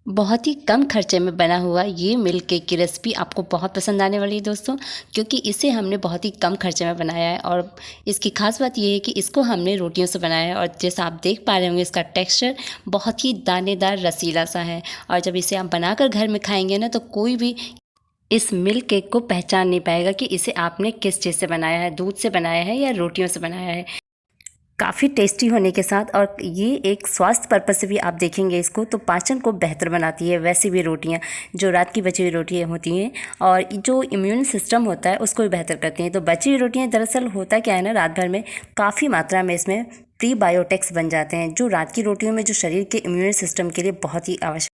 बहुत ही कम खर्चे में बना हुआ ये मिल्क केक की रेसिपी आपको बहुत पसंद आने वाली है दोस्तों, क्योंकि इसे हमने बहुत ही कम खर्चे में बनाया है। और इसकी ख़ास बात ये है कि इसको हमने रोटियों से बनाया है और जैसा आप देख पा रहे होंगे इसका टेक्सचर बहुत ही दानेदार रसीला सा है। और जब इसे आप बनाकर घर में खाएंगे ना, तो कोई भी इस मिल्क केक को पहचान नहीं पाएगा कि इसे आपने किस चीज़ से बनाया है, दूध से बनाया है या रोटियों से बनाया है। काफ़ी टेस्टी होने के साथ और ये एक स्वास्थ्य पर्पज से भी आप देखेंगे इसको तो पाचन को बेहतर बनाती है। वैसे भी रोटियां जो रात की बची हुई रोटियां होती हैं और जो इम्यून सिस्टम होता है उसको भी बेहतर करती हैं। तो बची हुई रोटियां दरअसल होता क्या है ना, रात भर में काफ़ी मात्रा में इसमें प्रीबायोटिक्स बन जाते हैं, जो रात की रोटियों में जो शरीर के इम्यून सिस्टम के लिए बहुत ही आवश्यक।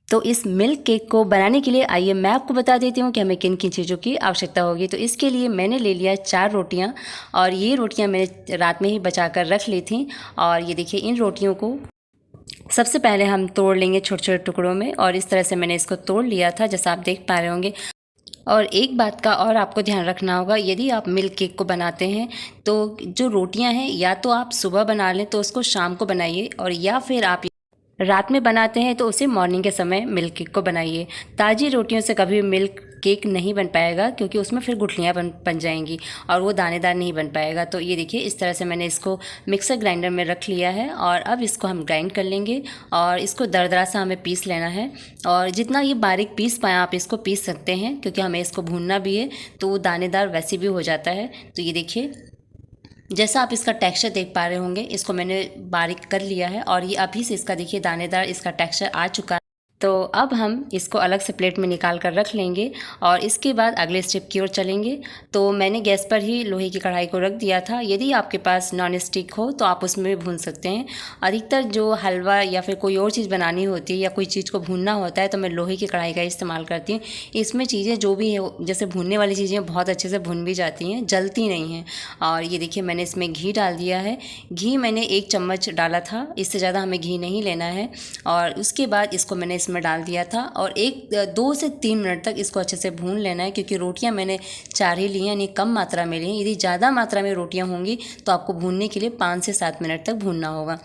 तो इस मिल्क केक को बनाने के लिए आइए मैं आपको बता देती हूँ कि हमें किन किन चीज़ों की आवश्यकता होगी। तो इसके लिए मैंने ले लिया 4 रोटियाँ और ये रोटियाँ मैंने रात में ही बचा कर रख ली थी। और ये देखिए, इन रोटियों को सबसे पहले हम तोड़ लेंगे छोटे छोटे टुकड़ों में और इस तरह से मैंने इसको तोड़ लिया था, जैसा आप देख पा रहे होंगे। और एक बात का और आपको ध्यान रखना होगा, यदि आप मिल्क केक को बनाते हैं तो जो रोटियां हैं या तो आप सुबह बना लें तो उसको शाम को बनाइए, और या फिर आप रात में बनाते हैं तो उसे मॉर्निंग के समय मिल्क केक को बनाइए। ताज़ी रोटियों से कभी मिल्क केक नहीं बन पाएगा, क्योंकि उसमें फिर गुठलियाँ बन जाएंगी और वो दानेदार नहीं बन पाएगा। तो ये देखिए, इस तरह से मैंने इसको मिक्सर ग्राइंडर में रख लिया है और अब इसको हम ग्राइंड कर लेंगे और इसको दरदरा सा हमें पीस लेना है। और जितना ये बारीक पीस पाएँ आप इसको पीस सकते हैं, क्योंकि हमें इसको भूनना भी है तो वो दानेदार वैसे भी हो जाता है। तो ये देखिए, जैसा आप इसका टेक्सचर देख पा रहे होंगे, इसको मैंने बारीक कर लिया है और ये अभी से इसका देखिए दानेदार इसका टेक्सचर आ चुका है। तो अब हम इसको अलग से प्लेट में निकाल कर रख लेंगे और इसके बाद अगले स्टेप की ओर चलेंगे। तो मैंने गैस पर ही लोहे की कढ़ाई को रख दिया था। यदि आपके पास नॉन स्टिक हो तो आप उसमें भी भून सकते हैं। अधिकतर जो हलवा या फिर कोई और चीज़ बनानी होती है या कोई चीज़ को भूनना होता है तो मैं लोहे की कढ़ाई का इस्तेमाल करती हूँ। इसमें चीज़ें जो भी है, जैसे भूनने वाली चीज़ें बहुत अच्छे से भुन भी जाती हैं, जलती नहीं हैं। और ये देखिए, मैंने इसमें घी डाल दिया है। घी मैंने 1 चम्मच डाला था, इससे ज़्यादा हमें घी नहीं लेना है। और उसके बाद इसको मैंने इसमें डाल दिया था और 2 से 3 मिनट तक इसको अच्छे से भून लेना है, क्योंकि रोटियां मैंने 4 ही ली हैं, यानी कम मात्रा में ली हैं। यदि ज़्यादा मात्रा में रोटियां होंगी तो आपको भूनने के लिए 5 से 7 मिनट तक भूनना होगा।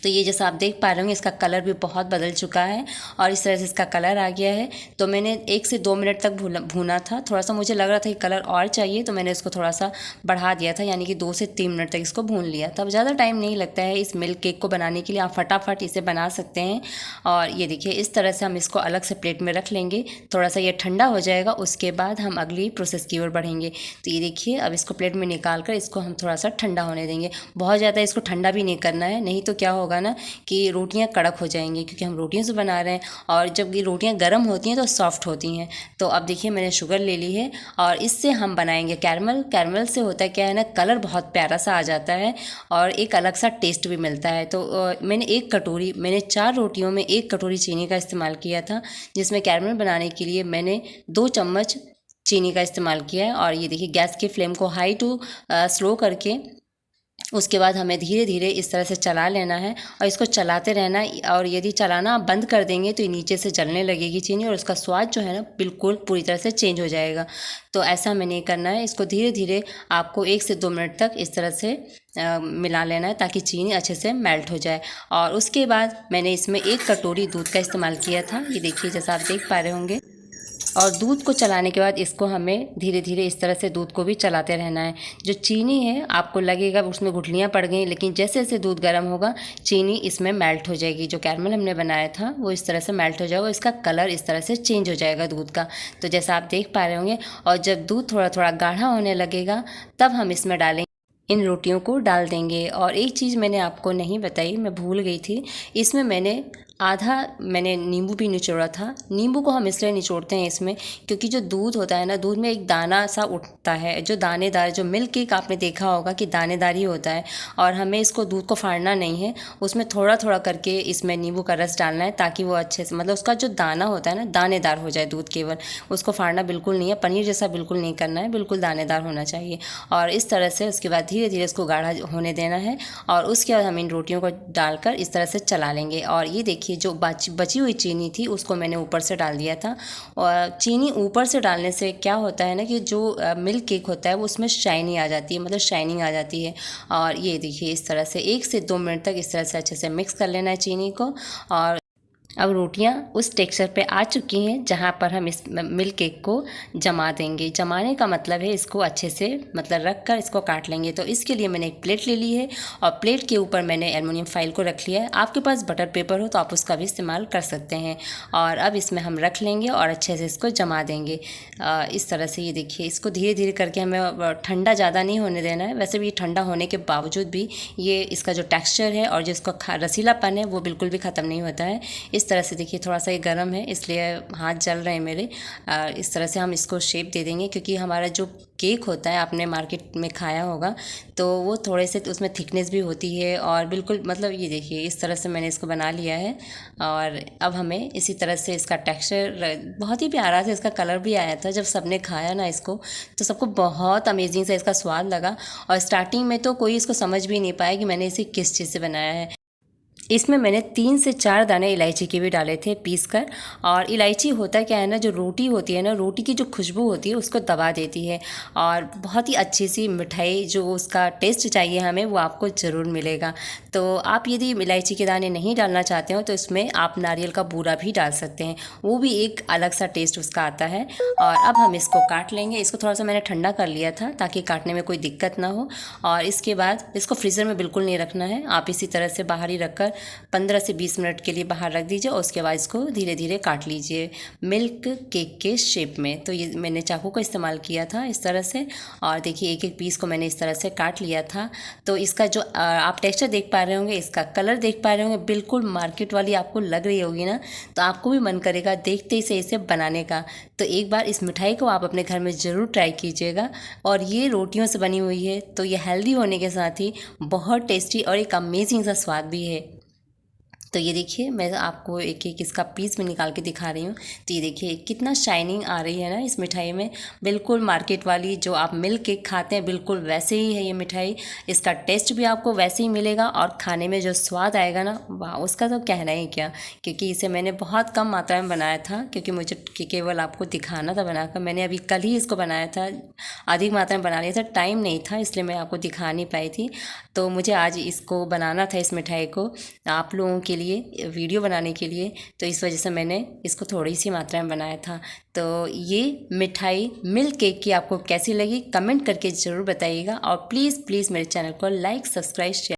तो ये जैसा आप देख पा रहे होंगे, इसका कलर भी बहुत बदल चुका है और इस तरह से इसका कलर आ गया है। तो मैंने 1 से 2 मिनट तक भूना था। थोड़ा सा मुझे लग रहा था कि कलर और चाहिए, तो मैंने इसको थोड़ा सा बढ़ा दिया था, यानी कि 2 से 3 मिनट तक इसको भून लिया था। अब ज़्यादा टाइम नहीं लगता है इस मिल्क केक को बनाने के लिए, आप फटाफट इसे बना सकते हैं। और ये देखिए, इस तरह से हम इसको अलग से प्लेट में रख लेंगे। थोड़ा सा ये ठंडा हो जाएगा, उसके बाद हम अगली प्रोसेस की ओर बढ़ेंगे। तो ये देखिए, अब इसको प्लेट में निकाल कर इसको हम थोड़ा सा ठंडा होने देंगे। बहुत ज़्यादा इसको ठंडा भी नहीं करना है, नहीं तो क्या होगा ना कि रोटियां कड़क हो जाएंगी, क्योंकि हम रोटियों से बना रहे हैं और जब ये रोटियां गर्म होती हैं तो सॉफ्ट होती हैं। तो अब देखिए, मैंने शुगर ले ली है और इससे हम बनाएंगे कैरमल। कैरमल से होता क्या है ना, कलर बहुत प्यारा सा आ जाता है और एक अलग सा टेस्ट भी मिलता है। तो मैंने 4 रोटियों में 1 कटोरी चीनी का इस्तेमाल किया था, जिसमें कैरमल बनाने के लिए मैंने 2 चम्मच चीनी का इस्तेमाल किया है। और ये देखिए, गैस की फ्लेम को हाई टू स्लो करके उसके बाद हमें धीरे धीरे इस तरह से चला लेना है और इसको चलाते रहना। और यदि चलाना आप बंद कर देंगे तो ये नीचे से जलने लगेगी चीनी और उसका स्वाद जो है ना, बिल्कुल पूरी तरह से चेंज हो जाएगा। तो ऐसा हमें नहीं करना है, इसको धीरे धीरे आपको 1 से 2 मिनट तक इस तरह से मिला लेना है, ताकि चीनी अच्छे से मेल्ट हो जाए। और उसके बाद मैंने इसमें 1 कटोरी दूध का इस्तेमाल किया था। ये देखिए, जैसा आप देख पा रहे होंगे। और दूध को चलाने के बाद इसको हमें धीरे धीरे इस तरह से दूध को भी चलाते रहना है। जो चीनी है, आपको लगेगा उसमें गुठलियाँ पड़ गई, लेकिन जैसे जैसे दूध गर्म होगा चीनी इसमें मेल्ट हो जाएगी। जो कैरमल हमने बनाया था वो इस तरह से मेल्ट हो जाएगा, इसका कलर इस तरह से चेंज हो जाएगा दूध का। तो जैसा आप देख पा रहे होंगे, और जब दूध थोड़ा थोड़ा गाढ़ा होने लगेगा तब हम इसमें डालेंगे, इन रोटियों को डाल देंगे। और एक चीज़ मैंने आपको नहीं बताई, मैं भूल गई थी, इसमें मैंने नींबू भी निचोड़ा था। नींबू को हम इसलिए निचोड़ते हैं इसमें, क्योंकि जो दूध होता है ना, दूध में एक दाना सा उठता है जो दानेदार, जो मिल्क केक आपने देखा होगा कि दानेदार ही होता है। और हमें इसको दूध को फाड़ना नहीं है, उसमें थोड़ा थोड़ा करके इसमें नींबू का रस डालना है, ताकि वो अच्छे से, मतलब उसका जो दाना होता है ना, दानेदार हो जाए दूध केवल। उसको फाड़ना बिल्कुल नहीं है, पनीर जैसा बिल्कुल नहीं करना है, बिल्कुल दानेदार होना चाहिए। और इस तरह से उसके बाद धीरे धीरे इसको गाढ़ा होने देना है और उसके बाद हम इन रोटियों को डालकर इस तरह से चला लेंगे। और ये देखिए, जो बची हुई चीनी थी उसको मैंने ऊपर से डाल दिया था। और चीनी ऊपर से डालने से क्या होता है ना, कि जो मिल्क केक होता है वो उसमें शाइनी आ जाती है, मतलब शाइनिंग आ जाती है। और ये देखिए, इस तरह से 1 से 2 मिनट तक इस तरह से अच्छे से मिक्स कर लेना है चीनी को। और अब रोटियां उस टेक्सचर पे आ चुकी हैं जहाँ पर हम इस मिल्क केक को जमा देंगे। जमाने का मतलब है इसको अच्छे से मतलब रख कर इसको काट लेंगे। तो इसके लिए मैंने एक प्लेट ले ली है और प्लेट के ऊपर मैंने एल्युमिनियम फाइल को रख लिया है। आपके पास बटर पेपर हो तो आप उसका भी इस्तेमाल कर सकते हैं। और अब इसमें हम रख लेंगे और अच्छे से इसको जमा देंगे। इस तरह से ये देखिए, इसको धीरे धीरे करके हमें ठंडा ज़्यादा नहीं होने देना है। वैसे भी ठंडा होने के बावजूद भी ये इसका जो टेक्सचर है और जो इसका रसीलापन है वो बिल्कुल भी ख़त्म नहीं होता है। इस तरह से देखिए, थोड़ा सा ये गर्म है इसलिए हाथ जल रहे हैं मेरे। इस तरह से हम इसको शेप दे देंगे, क्योंकि हमारा जो केक होता है आपने मार्केट में खाया होगा तो वो थोड़े से उसमें थिकनेस भी होती है। और बिल्कुल मतलब ये देखिए, इस तरह से मैंने इसको बना लिया है। और अब हमें इसी तरह से इसका टेक्सचर बहुत ही प्यारा था, इसका कलर भी आया था। जब सबने खाया ना इसको तो सबको बहुत अमेजिंग सा इसका स्वाद लगा। और स्टार्टिंग में तो कोई इसको समझ भी नहीं पाया कि मैंने इसे किस चीज़ से बनाया है। इसमें मैंने 3 से 4 दाने इलायची के भी डाले थे पीस कर। और इलायची होता क्या है ना, जो रोटी होती है ना, रोटी की जो खुशबू होती है उसको दबा देती है। और बहुत ही अच्छी सी मिठाई जो उसका टेस्ट चाहिए हमें वो आपको ज़रूर मिलेगा। तो आप यदि इलायची के दाने नहीं डालना चाहते हो तो इसमें आप नारियल का बूरा भी डाल सकते हैं, वो भी एक अलग सा टेस्ट उसका आता है। और अब हम इसको काट लेंगे। इसको थोड़ा सा मैंने ठंडा कर लिया था ताकि काटने में कोई दिक्कत ना हो। और इसके बाद इसको फ्रीज़र में बिल्कुल नहीं रखना है, आप इसी तरह से बाहर ही रखकर 15 से 20 मिनट के लिए बाहर रख दीजिए। और उसके बाद इसको धीरे धीरे काट लीजिए मिल्क केक के शेप में। तो ये मैंने चाकू का इस्तेमाल किया था इस तरह से। और देखिए, एक एक पीस को मैंने इस तरह से काट लिया था। तो इसका जो आप टेक्सचर देख पा रहे होंगे, इसका कलर देख पा रहे होंगे, बिल्कुल मार्केट वाली आपको लग रही होगी ना, तो आपको भी मन करेगा देखते ही से इसे बनाने का। तो एक बार इस मिठाई को आप अपने घर में ज़रूर ट्राई कीजिएगा। और ये रोटियों से बनी हुई है तो ये हेल्दी होने के साथ ही बहुत टेस्टी और एक अमेजिंग सा स्वाद भी है। तो ये देखिए, मैं आपको एक एक इसका पीस में निकाल के दिखा रही हूँ। तो ये देखिए कितना शाइनिंग आ रही है ना इस मिठाई में, बिल्कुल मार्केट वाली जो आप मिल्क केक खाते हैं बिल्कुल वैसे ही है ये मिठाई। इसका टेस्ट भी आपको वैसे ही मिलेगा और खाने में जो स्वाद आएगा ना, वाह, उसका तो कहना ही क्या। क्योंकि इसे मैंने बहुत कम मात्रा में बनाया था, क्योंकि मुझे केवल आपको दिखाना था बनाकर। मैंने अभी कल ही इसको बनाया था, अधिक मात्रा में बना लिया था, टाइम नहीं था इसलिए मैं आपको दिखा नहीं पाई थी। तो मुझे आज इसको बनाना था, इस मिठाई को आप लोगों के लिए वीडियो बनाने के लिए, तो इस वजह से मैंने इसको थोड़ी सी मात्रा में बनाया था। तो ये मिठाई मिल्क केक की आपको कैसी लगी कमेंट करके ज़रूर बताइएगा। और प्लीज़ प्लीज़ मेरे चैनल को लाइक, सब्सक्राइब, शेयर